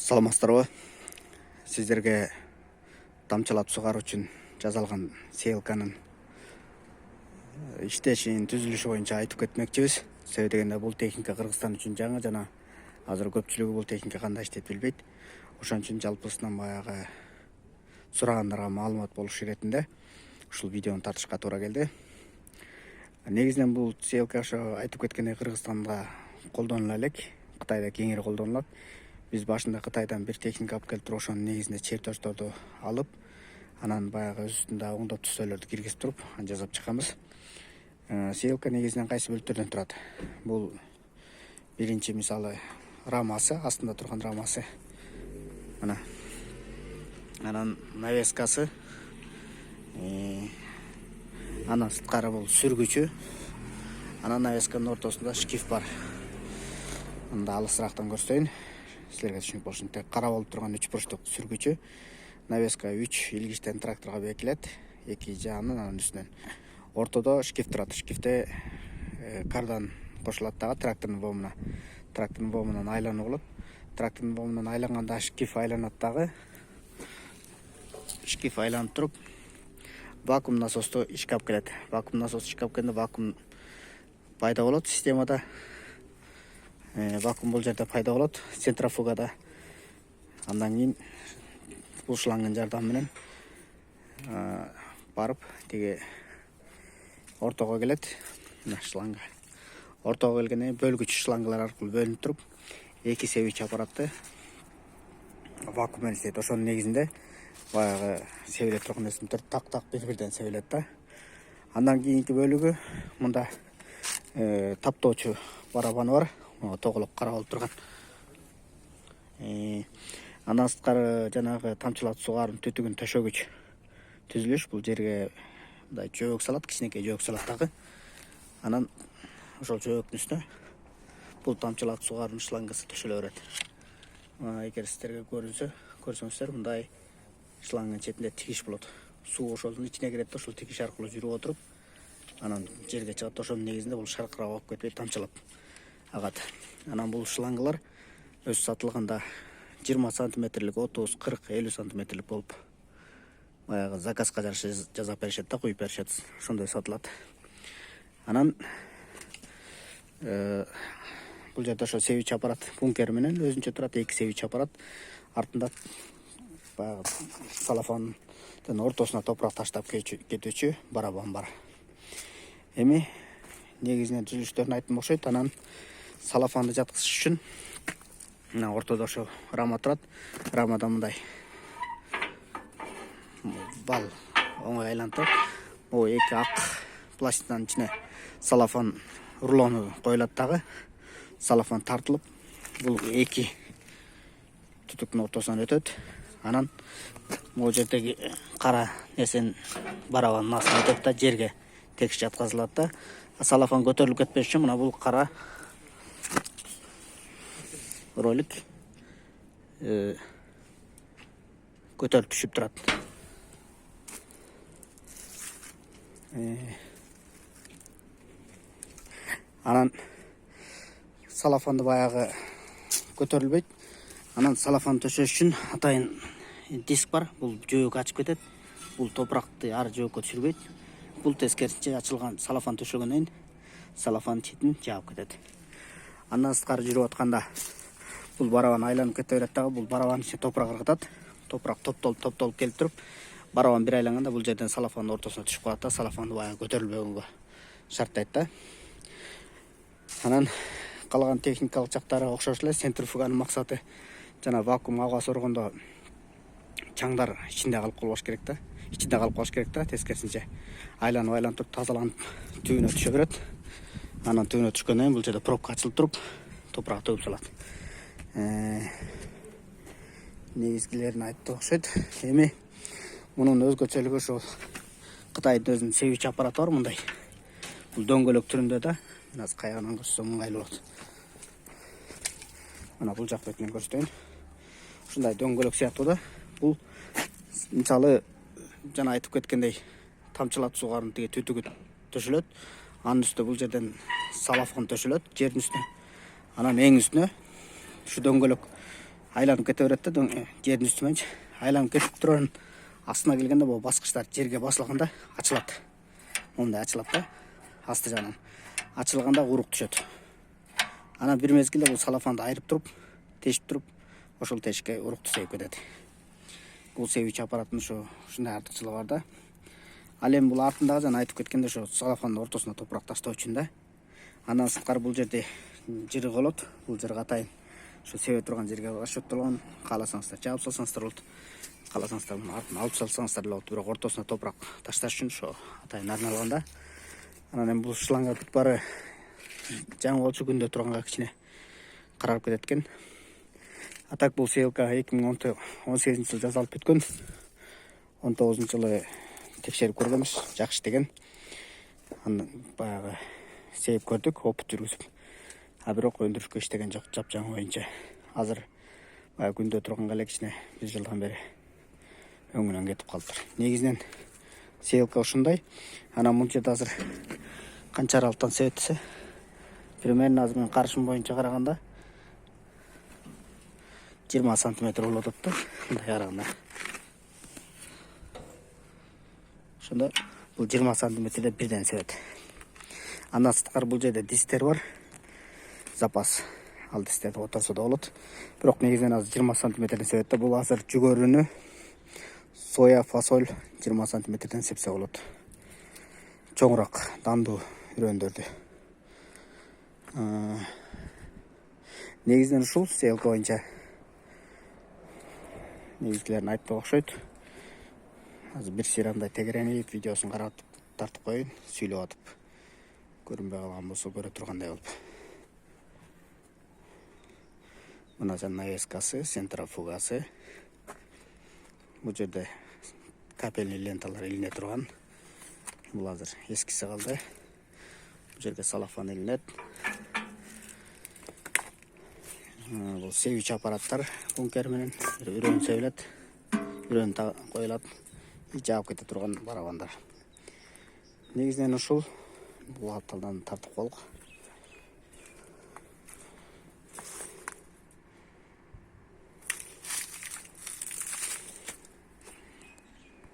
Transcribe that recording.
Саламатсыздарбы? Сиздерге тамчылатып сугаруу үчүн жасалган сеялканын иштешинин тузулушу боюнча айтып кетмекчибиз. Себеби дегенде бул техника Кыргызстан үчүн жаңы жана азыр көпчүлүгү бул техника кандай иштейт билбейт. Ошон үчүн жалпысынан баягы сурагандарга маалымат болуш иретинде ушул видеону тартышка туура келди. Негизинен бул сеялка ошо айтып кеткендей Кыргызстанда колдонула элек, Кытайда кеңири колдонулат. Биз башында Кытайдан бир техника алып келип туруп, ошонун негизинде чертеждорду алып, анан баягы өз үстүндө оңдоп түзөлөрдү киргизип туруп, жасап чыкканбыз. Сеялка негизинен кайсы бөлүктөрдөн турат? Бул биринчи мисалы рамасы, астында турган рамасы. Мына. Анан навескасы, анан сырткары бул сүргүчү. Анан навесканын ортосунда шкиф бар. Мында алысырактан көрсөтөйүн. Силерге түшүнүк болушун. Тек кара болуп турган 3 бурчтук сүргүчү. Навеска 3 илгичтен тракторго бекилет. 2 жаны анын үстүнөн. Ортодо шкиф турат. Шкифте кардан кошулат дагы трактордун бомуна. Трактордун бомунан айлануу болот. Трактордун бомунан айланганда шкиф айланат дагы. Шкиф айланып туруп, вакуум насосту ишке алып келет. Вакуум насосту ишке алып келгенде вакуум пайда болот системада. Вакуум бул жерде пайда болот, центрофугада. Андан кийин бул шлангын жардамы менен барып тиги ортого келет. Мына шланга. Ортого келгенде бөлгүч шлангалар аркылуу бөлүнүп туруп, 2 сепкич аппаратты вакуум менен иштейт. Ошонун негизинде баягы себиле турган нерсени так бир-бирден себилет да. Андан кийинки бөлүгү мында таптоочу барабаны бар. Тоголоп кара болуп турган. Андан сырткары жанагы тамчылатып сугаруунун түтүгүн төшөгүч түзүлүш. Бул жерге мындай жөөк салат, кичинекей жөөк салат дагы. Анан ошол жөөктүн үстүнө бул тамчылатып сугаруунун шлангасы төшөлө берет. Эгер сиздерге көрсөңүздөр, мындай шлангын четинде тигиш болот. Суу ошонун ичине кирет да, ошол тигиш аркылуу жүрүп отуруп, анан жерге чыгат. Ошонун негизинде бул шаркырап алып кетпей тамчылап агат. Анан бул шлангалар өз сатылганда 20 сантиметрлик, 30, 40, 50 сантиметрлик болуп, баягы заказга жараша жасап беришет да, куюп беришет. Ошондой сатылат. Анан бул жерде ошо сепкич аппарат бункер менен өзүнчө турат, 2 сепкич аппарат. Артында баягы салафандын ортосуна топурак таштап кетүүчү барабан бар. Эми негизинен түзүлүштөрүн айттым окшойт. Анан салафанды жаткызыш үчүн мына ортодо ошо рама турат. Рамада мындай бал оңой айланып турат. Могу 2 ак пластинанын ичине салафан рулону коюлат дагы. Салафан тартылып, бул 2 тутуктун ортосунан өтөт. Анан могу жердеги кара нерсенин барабанын астына өтөт да, жерге текш жаткызылат да. Салафан көтөрүлүп кетпеш үчүн мына бул кара ролик көтөрүлүп түшүп турат. Анан салафанды баягы көтөрүлбөйт. Анан салафан төшөш үчүн атайын диск бар. Бул жөөк ачып кетет. Бул топуракты ар жөөккө түшүрбөйт. Бул тескерисинче ачылган салафан төшөгөндөн кийин салафан четин жаап кетет. Андан сырткары жүрүп атканда бул барабан айланып кете берет дагы. Бул барабандын ичине топурак ыргытат. Топурак топтолуп келип туруп, барабан бир айланганда бул жерден салафандын ортосуна түшүп калат да, салафанды баягы көтөрүлбөгөнгө шарттайт да. Анан калган техникалык жактары окшош эле. Центрифуганын максаты жана вакуум абага соргондо чаңдар ичинде калып калбаш керек да. Ичинде калып калыш керек да, тескерисинче айланып туруп тазаланып түбүнө түшө берет. Анан түбүнө түшкөндөн кийин бул жерде пробка ачылып туруп, топурак төгүп салат. Негизгилерин айтты окшойт. Эми мунун өзгөчөлүгү ошо Кытайдын өзүнүн сепкич аппараты бар мындай. Бул дөңгөлөк түрүндө да. Азыр кайгынан көрсөтсөм ыңгайлуу болот. Мына бул жак бетинен көрсөтөйүн. Ушундай дөңгөлөк сыяктуу да. Бул мисалы жана айтып кеткендей тамчылатып сугаруунун тиги түтүгү төшөлөт. Анын үстүнө бул жерден салафан төшөлөт жердин үстүнө. Анан эң үстүнө ушу дөңгөлөк айланып кете берет да, жердин үстүнөнчү айланып кетип турган астына келгенде бул баскычтар жерге басылганда ачылат. Мындай ачылат да, асты жагынан. Ачылганда урук түшөт. Анан бир мезгилде бул салафанды айырып туруп, тешип туруп, ошол тешикке урукту сээп кетет. Бул сепкич аппараттын ушундай артыкчылыгы бар да. Ал эми бул артындагы жана айтып кеткенде салафандын ортосуна топурак таштоо үчүн да. Андан сырткары бул жерде жырык болот. Бул жырык атайын себе турган жерге расчеттолгон. Кааласаңыздар жаап салсаңыздар болот. Кааласаңыздар муну артын алып салсаңыздар болот. Бирок ортосуна топурак ташташ үчүн атайын арналган да. Анан эми бул шланга бүт баары жаңы болчу, күндө турганга кичине карарып кетет экен. А так бул сеялка 2018 жылы жасалып бүткөн. 19 жылы текшерип көргөнбүз, жакшы деген. Аны баягы сээп көрдүк, опыт жүргүзүп. Бирок өндүрүшкө иштеген жок, жапжаңы боюнча. Азыр баягы күндө турганга эле кичине 1 жылдан бери өңүнөн кетип калыптыр. Негизинен сеялка ушундай. Анан бул жерде азыр канча аралыктан сээп десе, примерно азыр мен карашым боюнча караганда 20 сантиметр болуп атат да, мындай караганда. Ошондо бул 20 сантиметрде бирден себет. Андан сырткары бул жерде дисктер бар. Запас. Ал дисктерди отурса да болот. Бирок негизинен азыр 20 сантиметрден себет да. Бул азыр жүгөрүнү соя, фасоль 20 сантиметрден сепсе болот. Чоңураак дандуу үрөндөрдү. Негизинен ушул сеялка боюнча негизгилерин айтпак окшойт. Азыр бир сыйрамдай тегеренип, видеосун карап тартып коеюн, сүйлөп атып. Көрүнбөй калган болсо көрө тургандай болуп. Мына навескасы, центрофугасы. Бул жерде капельный ленталар илине турган. Бул азыр эскиси калды. Бул жерге салафан илинет. Бул сепкич аппараттар бункер менен үрөн себилет. Үрөн коюлат. Жаап кете турган барабандар. Негизинен ушул бул апталдан тартып колдук.